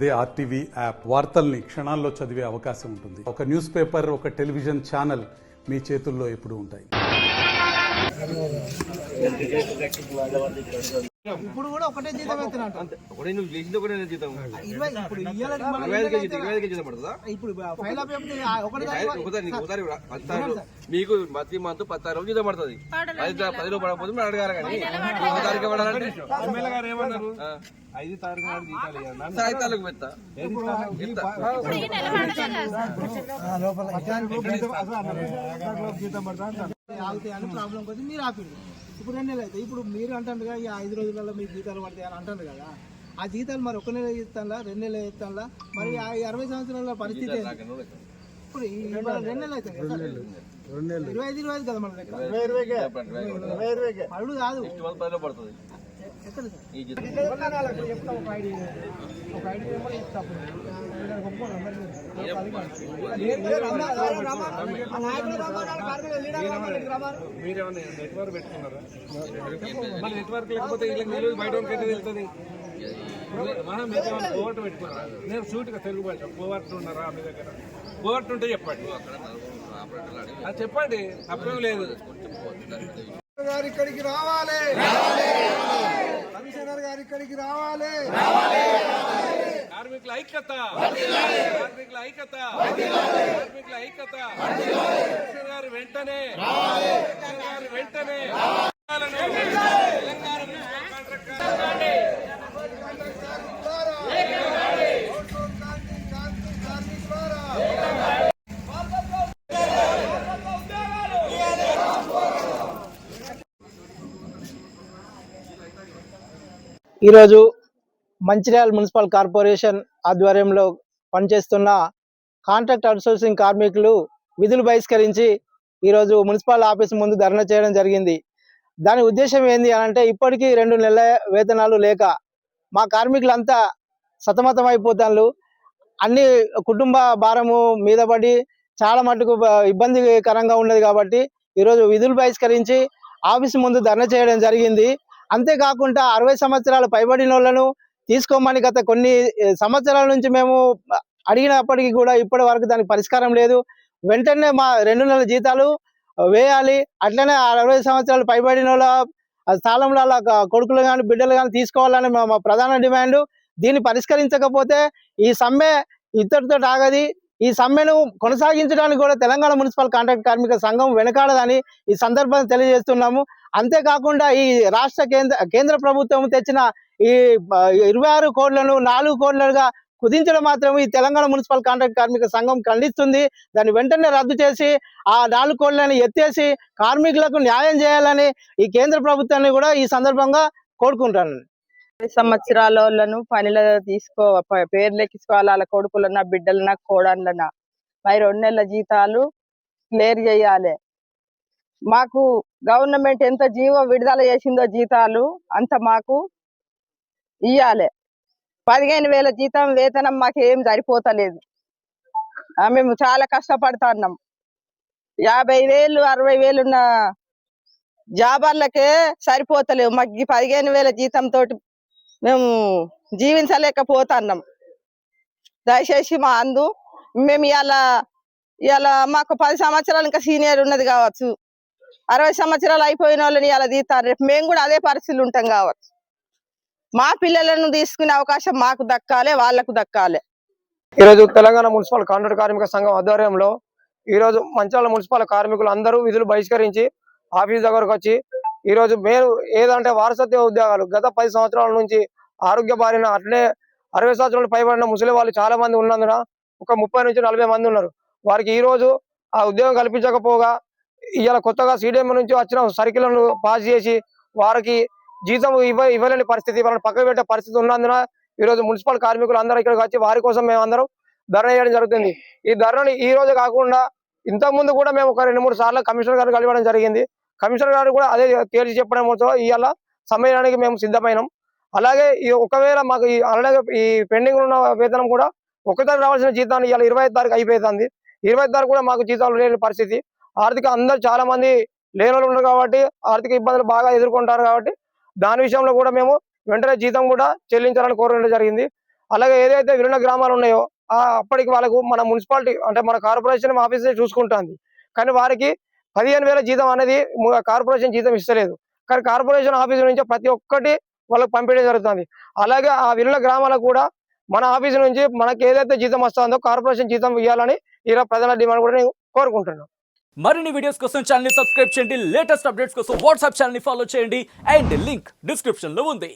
అదే RTV app వార్తల్ని క్షణాల్లో చదివే అవకాశం ఉంటుంది. ఒక న్యూస్ పేపర్, ఒక టెలివిజన్ ఛానల్ మీ చేతుల్లో ఎప్పుడూ ఉంటాయి. ఇప్పుడు కూడా ఒకటే జీతం అంతే. ఒకటే నువ్వు చేసింది ఒకటే జీతం. మీకు ప్రతి మంత్ 16 రోజులు జీతం పడుతుంది. 10 రోజులు పడకపోతే మనం అడగాలి. కానీ 1 తారీఖు పడాలంటే 5 తారీఖు నాడు జీతాలు పెడతా. ప్రాబ్లం కొద్ది మీరు ఆపిండు. ఇప్పుడు 2 నెలలు అవుతాయి. ఇప్పుడు మీరు అంటారు కదా, ఈ 5 రోజులలో మీకు జీతాలు పడతాయి అని అంటారు కదా. ఆ జీతాలు మరి 1 నెల ఇస్తానులా, 2 నెలలు ఇస్తానులా, మరి 60 సంవత్సరాల పరిస్థితి ఇప్పుడు 2 నెలలు అవుతాయి కదా, 25 కదా మన దగ్గర అడుగు కాదు. పడుతుంది. మీరేమన్నా నెట్వర్క్ పెట్టుకున్నారా? మళ్ళీ నెట్వర్క్ లేకపోతే వీళ్ళకి బయట వెళ్తుంది. కోవర్ట్ పెట్టుకున్నారా? నేను సూటిగా తెలుగు భాష కోవర్ట్ ఉన్నారా మీ దగ్గర? కోవర్ట్ ఉంటే చెప్పండి. అది చెప్పండి, తప్పేం లేదు. గారు ఇక్కడికి రావాలి, కమిషనర్ గారు ఇక్కడికి రావాలి. కార్మికుల ఐక్యత, కార్మికుల ఐక్యత, కార్మికుల ఐక్యత. కమిషనర్ గారు వెంటనే, కమిషనర్ గారు వెంటనే తెలంగాణ ఈరోజు మంచిర్యాల మున్సిపల్ కార్పొరేషన్ ఆధ్వర్యంలో పనిచేస్తున్న కాంట్రాక్ట్ అవుట్సోర్సింగ్ కార్మికులు విధులు బహిష్కరించి ఈరోజు మున్సిపల్ ఆఫీస్ ముందు ధర్నా చేయడం జరిగింది. దాని ఉద్దేశం ఏంది అంటే, ఇప్పటికీ 2 నెలల వేతనాలు లేక మా కార్మికులంతా సతమతం అయిపోతారు. అన్ని కుటుంబ భారము మీద పడి చాలా మటుకు ఇబ్బందికరంగా ఉన్నది. కాబట్టి ఈరోజు విధులు బహిష్కరించి ఆఫీస్ ముందు ధర్నా చేయడం జరిగింది. అంతేకాకుండా 60 సంవత్సరాలు పైబడిన వాళ్ళను తీసుకోమని గత కొన్ని సంవత్సరాల నుంచి మేము అడిగినప్పటికీ కూడా ఇప్పటి వరకు దానికి పరిష్కారం లేదు. వెంటనే మా 2 నెలల జీతాలు వేయాలి. అట్లనే 60 సంవత్సరాలు పైబడిన వాళ్ళ స్థానంలో కొడుకులు కానీ బిడ్డలు కానీ తీసుకోవాలని మా ప్రధాన డిమాండ్. దీన్ని పరిష్కరించకపోతే ఈ సమ్మె ఇద్దరితో ఆగది. ఈ సమ్మెను కొనసాగించడానికి కూడా తెలంగాణ మున్సిపల్ కాంట్రాక్ట్ కార్మిక సంఘం వెనకాడదని ఈ సందర్భంగా తెలియజేస్తున్నాము. అంతేకాకుండా ఈ రాష్ట్ర కేంద్ర ప్రభుత్వం తెచ్చిన ఈ 26 కోట్లను 4 కోట్లుగా కుదించడం మాత్రం ఈ తెలంగాణ మున్సిపల్ కాంట్రాక్ట్ కార్మిక సంఘం ఖండిస్తుంది. దాన్ని వెంటనే రద్దు చేసి ఆ 4 కోట్లను ఎత్తేసి కార్మికులకు న్యాయం చేయాలని ఈ కేంద్ర ప్రభుత్వాన్ని కూడా ఈ సందర్భంగా కోరుకుంటాను. 10 సంవత్సరాలను పనిలో పేర్లు ఎక్కించుకోవాలి. వాళ్ళ కొడుకులన్నా బిడ్డలన్నా కోడళ్ళన్నా మరి 2 నెలల జీతాలు క్లియర్ చేయాలి. మాకు గవర్నమెంట్ ఎంత జీవో విడుదల చేసిందో జీతాలు అంత మాకు ఇయ్యాలి. 15,000 జీతం వేతనం మాకు ఏం సరిపోతలేదు. మేము చాలా కష్టపడుతున్నాం. 50,000 60,000 ఉన్న జాబర్లకే సరిపోతలేవు. మాకు 15,000 జీతంతో మేము జీవించలేకపోతున్నాం. దయచేసి మా మేము ఇవాళ మాకు 10 సంవత్సరాలు ఇంకా సీనియర్ ఉన్నది కావచ్చు. 60 సంవత్సరాలు అయిపోయిన వాళ్ళని ఇలా తీస్తారు. రేపు మేము కూడా అదే పరిస్థితులు ఉంటాం కావచ్చు. మా పిల్లలను తీసుకునే అవకాశం మాకు దక్కాలి, వాళ్లకు దక్కాలి. ఈరోజు తెలంగాణ మున్సిపల్ కాంట్రాక్ట్ కార్మిక సంఘం ఆధ్వర్యంలో ఈరోజు మంచిర్యాల మున్సిపల్ కార్మికులు అందరూ విధులు బహిష్కరించి ఆఫీస్ దగ్గరకు వచ్చి ఈరోజు మేము ఏదంటే వారసత్వ ఉద్యోగాలు గత 10 సంవత్సరాల నుంచి ఆరోగ్య బారిన అట్లనే 60 సంవత్సరాలు పైబడిన ముసలి వాళ్ళు చాలా మంది ఉన్నందున ఒక 30 నుంచి 40 మంది ఉన్నారు. వారికి ఈ రోజు ఆ ఉద్యోగం కల్పించకపోగా ఇవాళ కొత్తగా సిడిఎం నుంచి వచ్చిన సర్కిల్లను పాస్ చేసి వారికి జీతం ఇవ్వలేని పరిస్థితి, వాళ్ళని పక్కకు పెట్టే పరిస్థితి ఉన్నందున ఈరోజు మున్సిపల్ కార్మికులు అందరూ ఇక్కడికి వచ్చి వారి కోసం మేము అందరం ధర్నా చేయడం జరుగుతుంది. ఈ ధర్నాని ఈ రోజు కాకుండా ఇంతకుముందు కూడా మేము ఒక 2-3 సార్లు కమిషనర్ గారు కలవడం జరిగింది. కమిషనర్ గారు కూడా అదే తేల్చి చెప్పడంతో ఇవాళ సమ్మేళనానికి మేము సిద్ధమైనాం. అలాగే ఒకవేళ మాకు అలాగే ఈ పెండింగ్ ఉన్న వేతనం కూడా 1 తారీఖు రావాల్సిన జీతాన్ని ఇవాళ 25 తారీఖు అయిపోతుంది. 25 తారీఖు కూడా మాకు జీతాలు లేని పరిస్థితి. ఆర్థిక అందరూ చాలా మంది లేని వాళ్ళు ఉన్నారు కాబట్టి ఆర్థిక ఇబ్బందులు బాగా ఎదుర్కొంటారు. కాబట్టి దాని విషయంలో కూడా మేము వెంటనే జీతం కూడా చెల్లించాలని కోరడం జరిగింది. అలాగే ఏదైతే విలీన గ్రామాలు ఉన్నాయో అప్పటికి వాళ్ళకు మన మున్సిపాలిటీ అంటే మన కార్పొరేషన్ ఆఫీస్ చూసుకుంటుంది. కానీ వారికి 15,000 జీతం అనేది కార్పొరేషన్ జీతం ఇస్తలేదు. కానీ కార్పొరేషన్ ఆఫీస్ నుంచి ప్రతి ఒక్కటి వాళ్ళకి పంపించడం జరుగుతుంది. అలాగే ఆ విలీన గ్రామాలకు కూడా మన ఆఫీస్ నుంచి మనకి ఏదైతే జీతం వస్తుందో కార్పొరేషన్ జీతం ఇవ్వాలని ఈరోజు ప్రధాన డిమాండ్ కూడా నేను కోరుకుంటున్నాను. మరిన్ని వీడియోస్ కోసం ఛానల్ ని సబ్స్క్రైబ్ చేయండి, లేటెస్ట్ అప్డేట్స్ కోసం వాట్సాప్ ఛానల్ ని ఫాలో చేయండి అండ్ లింక్ డిస్క్రిప్షన్ లో ఉంది.